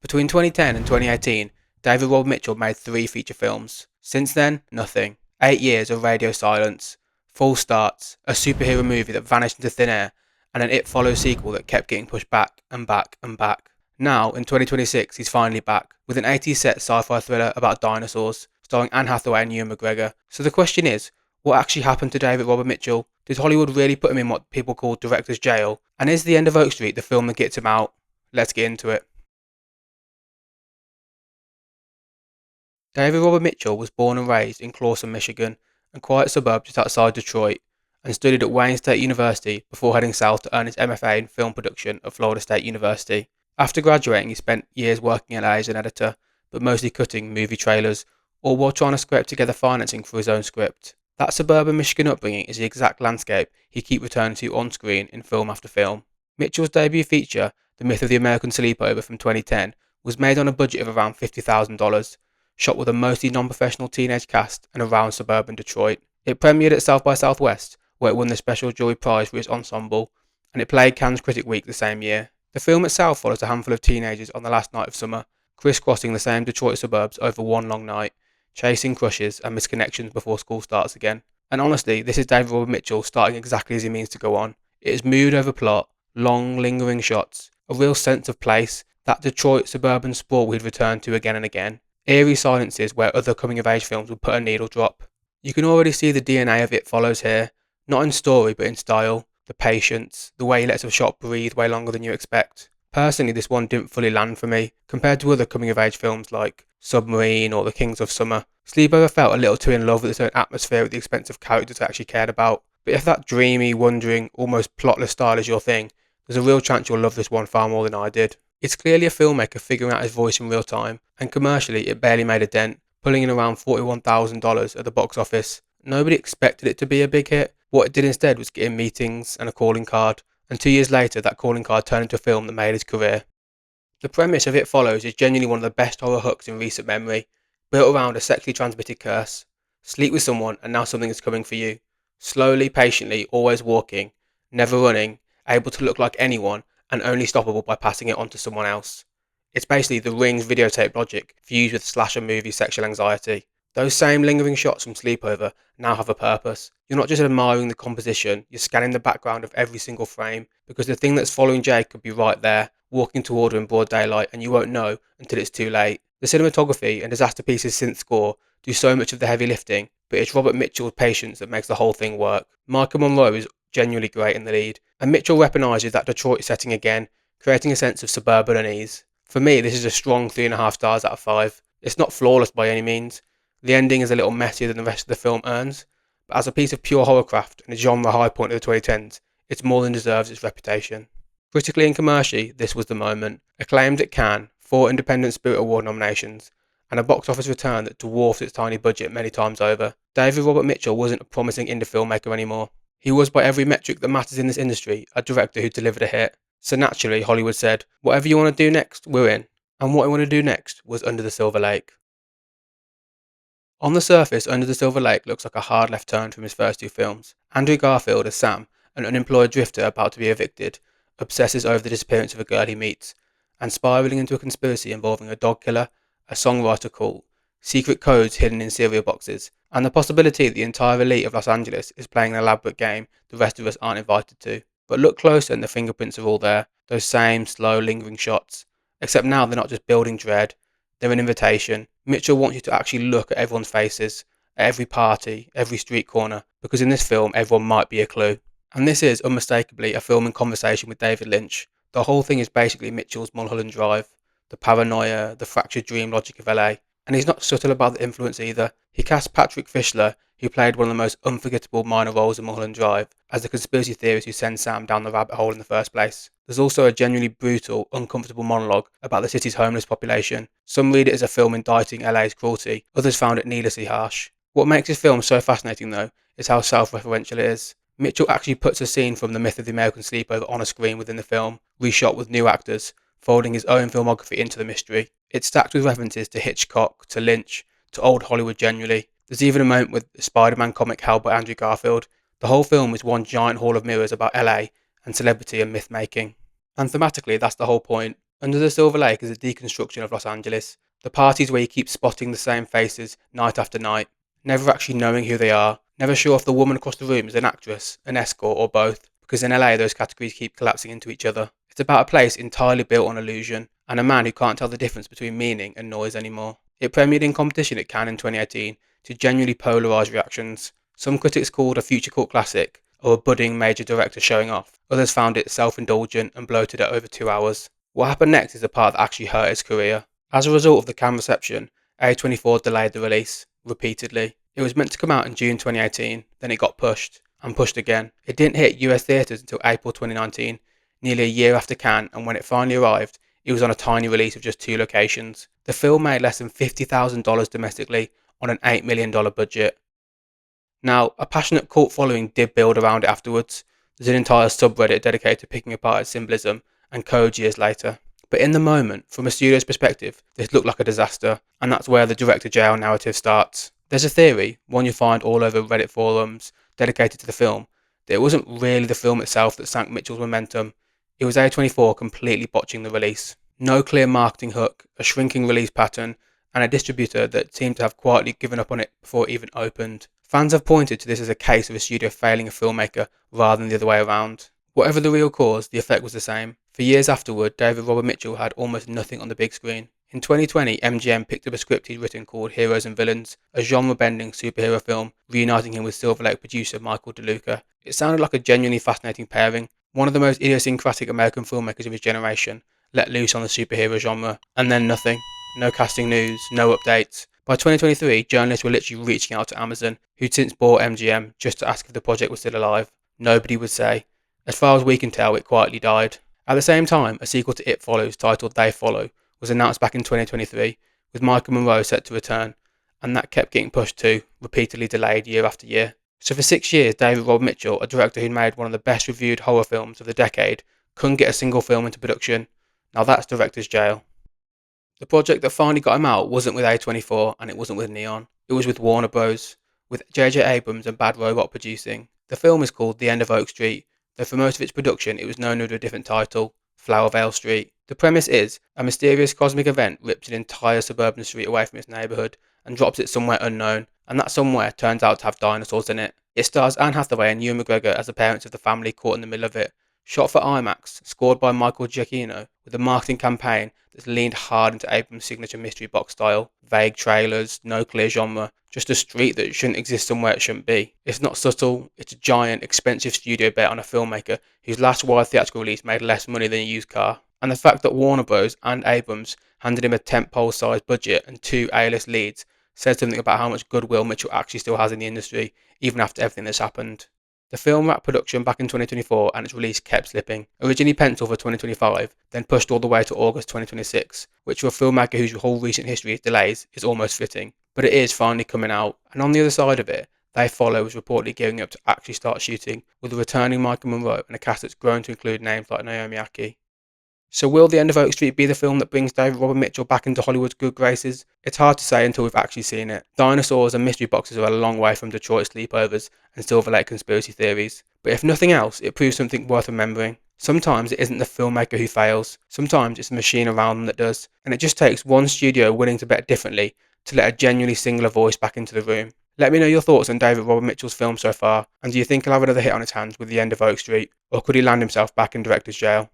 Between 2010 and 2018, David Robert Mitchell made 3 feature films. Since then, nothing. 8 years of radio silence, false starts, a superhero movie that vanished into thin air, and an It Follows sequel that kept getting pushed back and back and back. Now, in 2026, he's finally back, with an 80s set sci-fi thriller about dinosaurs, starring Anne Hathaway and Ewan McGregor. So the question is, what actually happened to David Robert Mitchell? Did Hollywood really put him in what people call director's jail? And is The End of Oak Street the film that gets him out? Let's get into it. David Robert Mitchell was born and raised in Clawson, Michigan, a quiet suburb just outside Detroit, and studied at Wayne State University before heading south to earn his MFA in film production at Florida State University. After graduating, he spent years working in LA as an editor, but mostly cutting movie trailers, all while trying to scrape together financing for his own script. That suburban Michigan upbringing is the exact landscape he keeps returning to on screen in film after film. Mitchell's debut feature, The Myth of the American Sleepover from 2010, was made on a budget of around $50,000, shot with a mostly non-professional teenage cast and around suburban Detroit. It premiered at South by Southwest, where it won the Special Jury Prize for its ensemble, and it played Cannes Critic Week the same year. The film itself follows a handful of teenagers on the last night of summer, crisscrossing the same Detroit suburbs over one long night, chasing crushes and misconnections before school starts again. And honestly, this is David Robert Mitchell starting exactly as he means to go on. It is mood over plot, long, lingering shots, a real sense of place, that Detroit suburban sprawl we'd return to again and again. Eerie silences where other coming-of-age films would put a needle drop. You can already see the DNA of It Follows here, not in story but in style, the patience, the way he lets a shot breathe way longer than you expect. Personally, this one didn't fully land for me, compared to other coming-of-age films like Submarine or The Kings of Summer. Sleepover felt a little too in love with its own atmosphere at the expense of characters I actually cared about. But if that dreamy, wondering, almost plotless style is your thing, there's a real chance you'll love this one far more than I did. It's clearly a filmmaker figuring out his voice in real time, and commercially it barely made a dent, pulling in around $41,000 at the box office. Nobody expected it to be a big hit. What it did instead was get him meetings and a calling card, and 2 years later that calling card turned into a film that made his career. The premise of It Follows is genuinely one of the best horror hooks in recent memory, built around a sexually transmitted curse. Sleep with someone and now something is coming for you. Slowly, patiently, always walking, never running, able to look like anyone, and only stoppable by passing it on to someone else. It's basically the Ring's videotape logic fused with slasher movie sexual anxiety. Those same lingering shots from Sleepover now have a purpose. You're not just admiring the composition, you're scanning the background of every single frame, because the thing that's following Jake could be right there, walking toward her in broad daylight, and you won't know until it's too late. The cinematography and Disaster Piece's synth score do so much of the heavy lifting, but it's Robert Mitchell's patience that makes the whole thing work. Michael Monroe is genuinely great in the lead, and Mitchell weaponises that Detroit setting again, creating a sense of suburban unease. For me, this is a strong 3.5 stars out of 5. It's not flawless by any means. The ending is a little messier than the rest of the film earns, but as a piece of pure horrorcraft and a genre high point of the 2010s, it more than deserves its reputation. Critically and commercially, this was the moment. Acclaimed at Cannes, 4 Independent Spirit Award nominations, and a box office return that dwarfs its tiny budget many times over. David Robert Mitchell wasn't a promising indie filmmaker anymore. He was, by every metric that matters in this industry, a director who delivered a hit. So naturally, Hollywood said, whatever you want to do next, we're in. And what I want to do next was Under the Silver Lake. On the surface, Under the Silver Lake looks like a hard left turn from his first 2 films. Andrew Garfield as Sam, an unemployed drifter about to be evicted, obsesses over the disappearance of a girl he meets, and spiralling into a conspiracy involving a dog killer, a songwriter cult, secret codes hidden in cereal boxes, and the possibility that the entire elite of Los Angeles is playing an elaborate game the rest of us aren't invited to. But look closer and the fingerprints are all there, those same slow, lingering shots. Except now they're not just building dread, they're an invitation. Mitchell wants you to actually look at everyone's faces, at every party, every street corner, because in this film everyone might be a clue. And this is, unmistakably, a film in conversation with David Lynch. The whole thing is basically Mitchell's Mulholland Drive, the paranoia, the fractured dream logic of LA. And he's not subtle about the influence either. He cast Patrick Fischler, who played one of the most unforgettable minor roles in Mulholland Drive, as the conspiracy theorist who sends Sam down the rabbit hole in the first place. There's also a genuinely brutal, uncomfortable monologue about the city's homeless population. Some read it as a film indicting LA's cruelty, others found it needlessly harsh. What makes this film so fascinating though, is how self-referential it is. Mitchell actually puts a scene from The Myth of the American Sleepover on a screen within the film, reshot with new actors, folding his own filmography into the mystery. It's stacked with references to Hitchcock, to Lynch, to old Hollywood generally. There's even a moment with the Spider-Man comic held by Andrew Garfield. The whole film is one giant hall of mirrors about LA and celebrity and myth-making. And thematically, that's the whole point. Under the Silver Lake is a deconstruction of Los Angeles, the parties where you keep spotting the same faces night after night, never actually knowing who they are, never sure if the woman across the room is an actress, an escort, or both, because in LA those categories keep collapsing into each other. It's about a place entirely built on illusion, and a man who can't tell the difference between meaning and noise anymore. It premiered in competition at Cannes in 2018 to genuinely polarised reactions. Some critics called a future cult classic, or a budding major director showing off. Others found it self-indulgent and bloated at over 2 hours. What happened next is the part that actually hurt his career. As a result of the Cannes reception, A24 delayed the release, repeatedly. It was meant to come out in June 2018, then it got pushed, and pushed again. It didn't hit US theatres until April 2019, nearly a year after Cannes, and when it finally arrived, it was on a tiny release of just 2 locations. The film made less than $50,000 domestically on an $8 million budget. Now, a passionate cult following did build around it afterwards. There's an entire subreddit dedicated to picking apart its symbolism and codes years later. But in the moment, from a studio's perspective, this looked like a disaster, and that's where the director jail narrative starts. There's a theory, one you find all over Reddit forums dedicated to the film, that it wasn't really the film itself that sank Mitchell's momentum. It was A24 completely botching the release. No clear marketing hook, a shrinking release pattern, and a distributor that seemed to have quietly given up on it before it even opened. Fans have pointed to this as a case of a studio failing a filmmaker rather than the other way around. Whatever the real cause, the effect was the same. For years afterward, David Robert Mitchell had almost nothing on the big screen. In 2020, MGM picked up a script he'd written called Heroes and Villains, a genre-bending superhero film, reuniting him with Silver Lake producer Michael DeLuca. It sounded like a genuinely fascinating pairing. One of the most idiosyncratic American filmmakers of his generation, let loose on the superhero genre, and then nothing. No casting news, no updates. By 2023, journalists were literally reaching out to Amazon, who'd since bought MGM, just to ask if the project was still alive. Nobody would say. As far as we can tell, it quietly died. At the same time, a sequel to It Follows, titled They Follow, was announced back in 2023, with Michael Monroe set to return, and that kept getting pushed too, repeatedly delayed year after year. So for 6 years, David Robert Mitchell, a director who made one of the best reviewed horror films of the decade, couldn't get a single film into production. Now that's director's jail. The project that finally got him out wasn't with A24 and it wasn't with Neon. It was with Warner Bros., with J.J. Abrams and Bad Robot producing. The film is called The End of Oak Street, though for most of its production it was known under a different title, Flowervale Street. The premise is, a mysterious cosmic event rips an entire suburban street away from its neighbourhood and drops it somewhere unknown, and that somewhere turns out to have dinosaurs in it. It stars Anne Hathaway and Ewan McGregor as the parents of the family caught in the middle of it. Shot for IMAX, scored by Michael Giacchino, with a marketing campaign that's leaned hard into Abrams' signature mystery box style. Vague trailers, no clear genre, just a street that shouldn't exist somewhere it shouldn't be. It's not subtle, it's a giant, expensive studio bet on a filmmaker whose last wide theatrical release made less money than a used car. And the fact that Warner Bros. And Abrams handed him a tentpole-sized budget and 2 A-list leads says something about how much goodwill Mitchell actually still has in the industry, even after everything that's happened. The film wrapped production back in 2024 and its release kept slipping. Originally penciled for 2025, then pushed all the way to August 2026, which for a filmmaker whose whole recent history is delays is almost fitting. But it is finally coming out, and on the other side of it, They Follow was reportedly gearing up to actually start shooting, with a returning Michael Monroe and a cast that's grown to include names like Naomi Ackie. So will The End of Oak Street be the film that brings David Robert Mitchell back into Hollywood's good graces? It's hard to say until we've actually seen it. Dinosaurs and mystery boxes are a long way from Detroit sleepovers and Silver Lake conspiracy theories. But if nothing else, it proves something worth remembering. Sometimes it isn't the filmmaker who fails. Sometimes it's the machine around them that does. And it just takes one studio willing to bet differently to let a genuinely singular voice back into the room. Let me know your thoughts on David Robert Mitchell's film so far, and do you think he'll have another hit on his hands with The End of Oak Street, or could he land himself back in director's jail?